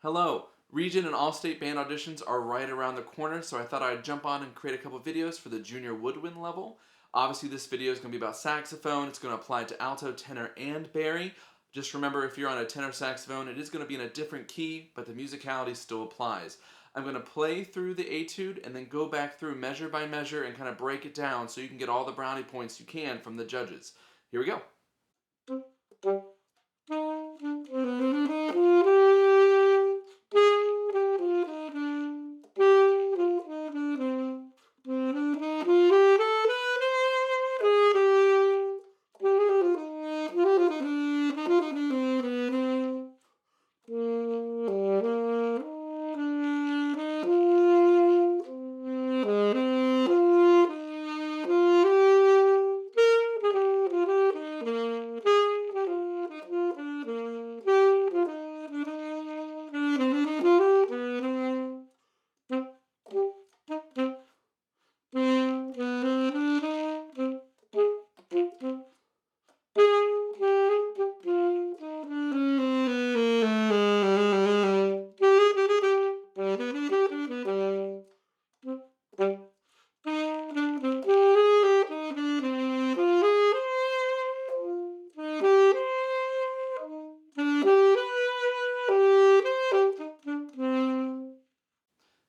Hello! Region and All-State band auditions are right around the corner, so I thought I'd jump on and create a couple videos for the junior woodwind level. Obviously this video is going to be about saxophone. It's going to apply to alto, tenor, and bari. Just remember, if you're on a tenor saxophone, it is going to be in a different key, but the musicality still applies. I'm going to play through the etude and then go back through measure by measure and kind of break it down so you can get all the brownie points you can from the judges. Here we go.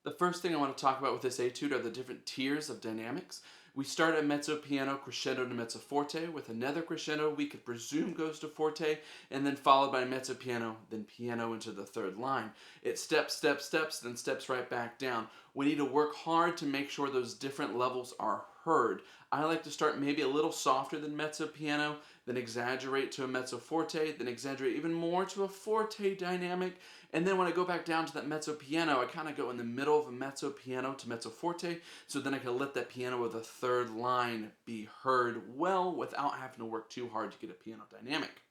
The first thing I want to talk about with this etude are the different tiers of dynamics. We start at mezzo piano, crescendo to mezzo forte, with another crescendo we could presume goes to forte, and then followed by mezzo piano, then piano into the third line. It steps, steps, steps, then steps right back down. We need to work hard to make sure those different levels are heard. I like to start maybe a little softer than mezzo piano, then exaggerate to a mezzo forte, then exaggerate even more to a forte dynamic, and then when I go back down to that mezzo piano, I kind of go in the middle of a mezzo piano to mezzo forte, so then I can let that piano with a third line be heard well without having to work too hard to get a piano dynamic.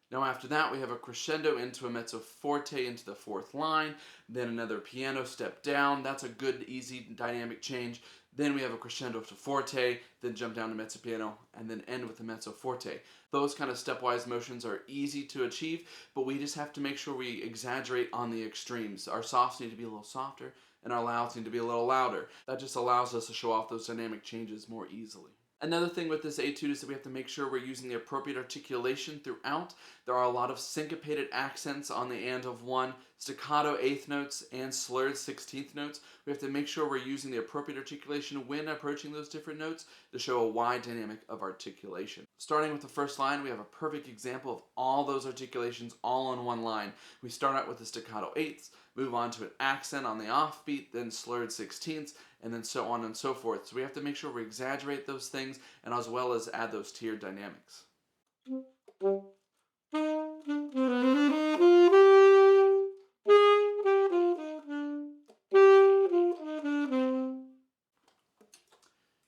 Now after that, we have a crescendo into a mezzo forte into the fourth line, then another piano step down. That's a good, easy dynamic change. Then we have a crescendo to forte, then jump down to mezzo piano, and then end with a mezzo forte. Those kind of stepwise motions are easy to achieve, but we just have to make sure we exaggerate on the extremes. Our softs need to be a little softer, and our louds need to be a little louder. That just allows us to show off those dynamic changes more easily. Another thing with this etude is that we have to make sure we're using the appropriate articulation throughout. There are a lot of syncopated accents on the and of one, staccato eighth notes, and slurred 16th notes. We have to make sure we're using the appropriate articulation when approaching those different notes to show a wide dynamic of articulation. Starting with the first line, we have a perfect example of all those articulations all on one line. We start out with the staccato eighths, move on to an accent on the offbeat, then slurred 16ths, and then so on and so forth. So we have to make sure we exaggerate those things and as well as add those tiered dynamics.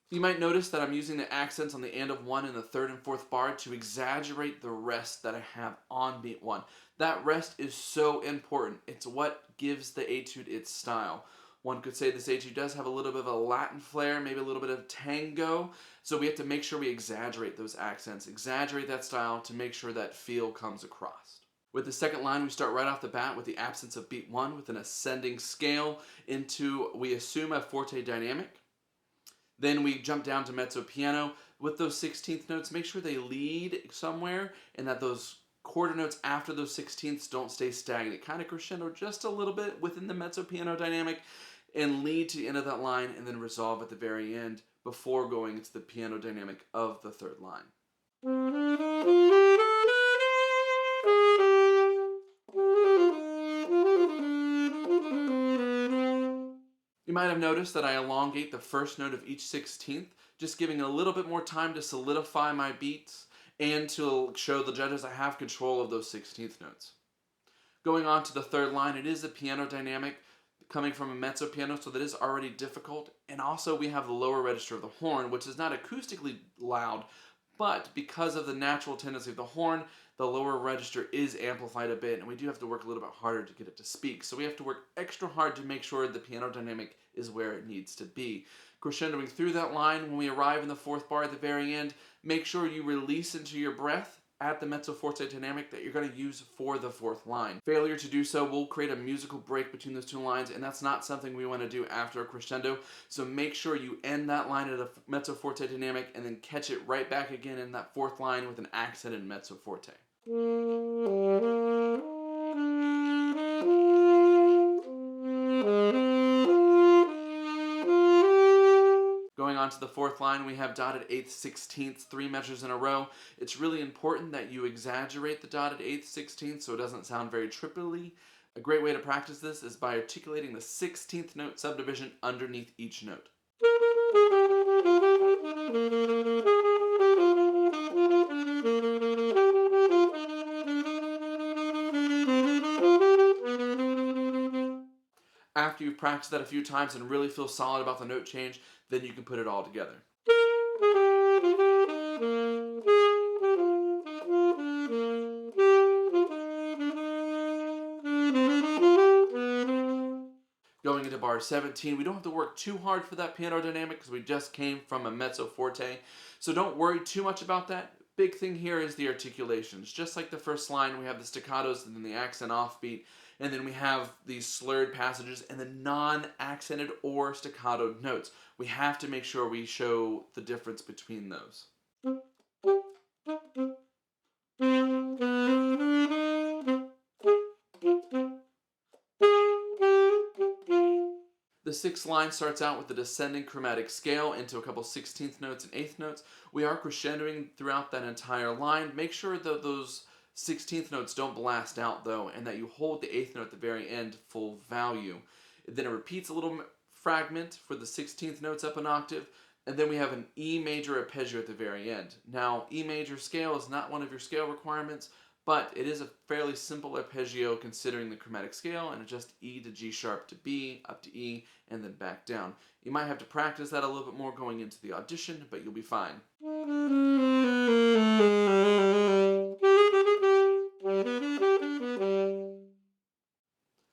You might notice that I'm using the accents on the and of one in the third and fourth bar to exaggerate the rest that I have on beat one. That rest is so important. It's what gives the etude its style. One could say this etude does have a little bit of a Latin flair, maybe a little bit of tango, so we have to make sure we exaggerate those accents, exaggerate that style to make sure that feel comes across. With the second line, we start right off the bat with the absence of beat one with an ascending scale into, we assume, a forte dynamic. Then we jump down to mezzo piano with those 16th notes. Make sure they lead somewhere and that those quarter notes after those 16ths don't stay stagnant. Kind of crescendo just a little bit within the mezzo piano dynamic and lead to the end of that line and then resolve at the very end before going into the piano dynamic of the third line. You might have noticed that I elongate the first note of each 16th, just giving a little bit more time to solidify my beats and to show the judges I have control of those 16th notes. Going on to the third line, it is a piano dynamic coming from a mezzo piano, so that is already difficult. And also we have the lower register of the horn, which is not acoustically loud, but because of the natural tendency of the horn, the lower register is amplified a bit, and we do have to work a little bit harder to get it to speak. So we have to work extra hard to make sure the piano dynamic is where it needs to be. Crescendoing through that line, when we arrive in the fourth bar at the very end, make sure you release into your breath at the mezzo forte dynamic that you're going to use for the fourth line. Failure to do so will create a musical break between those two lines, and that's not something we want to do after a crescendo. So make sure you end that line at a mezzo forte dynamic and then catch it right back again in that fourth line with an accented mezzo forte. Going on to the fourth line, we have dotted eighths, sixteenths, 3 measures in a row. It's really important that you exaggerate the dotted eighths, sixteenths so it doesn't sound very triply. A great way to practice this is by articulating the 16th note subdivision underneath each note. After you've practiced that a few times and really feel solid about the note change, then you can put it all together. Going into bar 17, we don't have to work too hard for that piano dynamic because we just came from a mezzo forte. So don't worry too much about that. Big thing here is the articulations. Just like the first line, we have the staccatos and then the accent offbeat. And then we have these slurred passages and the non-accented or staccato notes. We have to make sure we show the difference between those. The sixth line starts out with the descending chromatic scale into a couple 16th notes and 8th notes. We are crescendoing throughout that entire line. Make sure that those 16th notes don't blast out though, and that you hold the 8th note at the very end full value. Then it repeats a little fragment for the 16th notes up an octave, and then we have an E major arpeggio at the very end. Now, E major scale is not one of your scale requirements, but it is a fairly simple arpeggio considering the chromatic scale, and it's just E to G sharp to B, up to E, and then back down. You might have to practice that a little bit more going into the audition, but you'll be fine.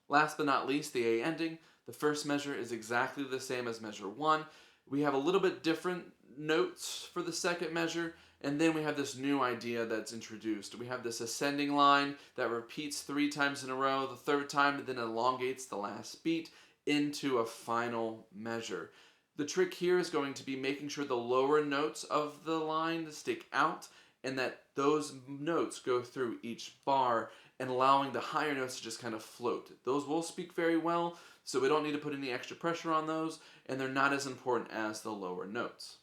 Last but not least, the A ending. The first measure is exactly the same as measure 1. We have a little bit different notes for the second measure, and then we have this new idea that's introduced. We have this ascending line that repeats 3 times in a row. The third time then elongates the last beat into a final measure. The trick here is going to be making sure the lower notes of the line stick out and that those notes go through each bar and allowing the higher notes to just kind of float. Those will speak very well, so we don't need to put any extra pressure on those, and they're not as important as the lower notes.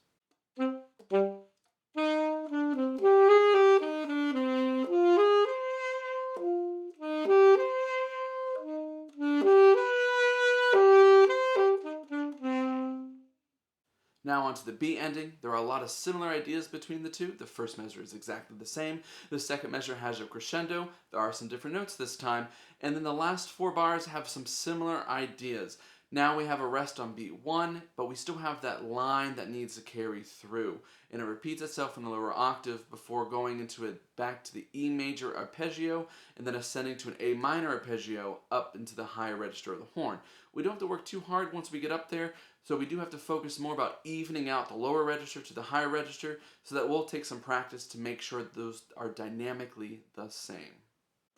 Now onto the B ending. There are a lot of similar ideas between the two. The first measure is exactly the same. The second measure has a crescendo. There are some different notes this time. And then the last 4 bars have some similar ideas. Now we have a rest on beat 1, but we still have that line that needs to carry through. And it repeats itself in the lower octave before going into it back to the E major arpeggio and then ascending to an A minor arpeggio up into the higher register of the horn. We don't have to work too hard once we get up there, so we do have to focus more about evening out the lower register to the higher register, so that we'll take some practice to make sure those are dynamically the same.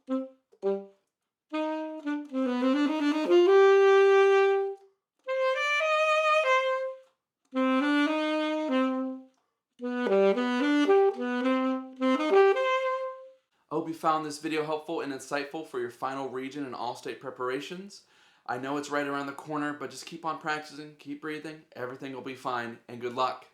I hope you found this video helpful and insightful for your final region and all-state preparations. I know it's right around the corner, but just keep on practicing, keep breathing, everything will be fine, and good luck.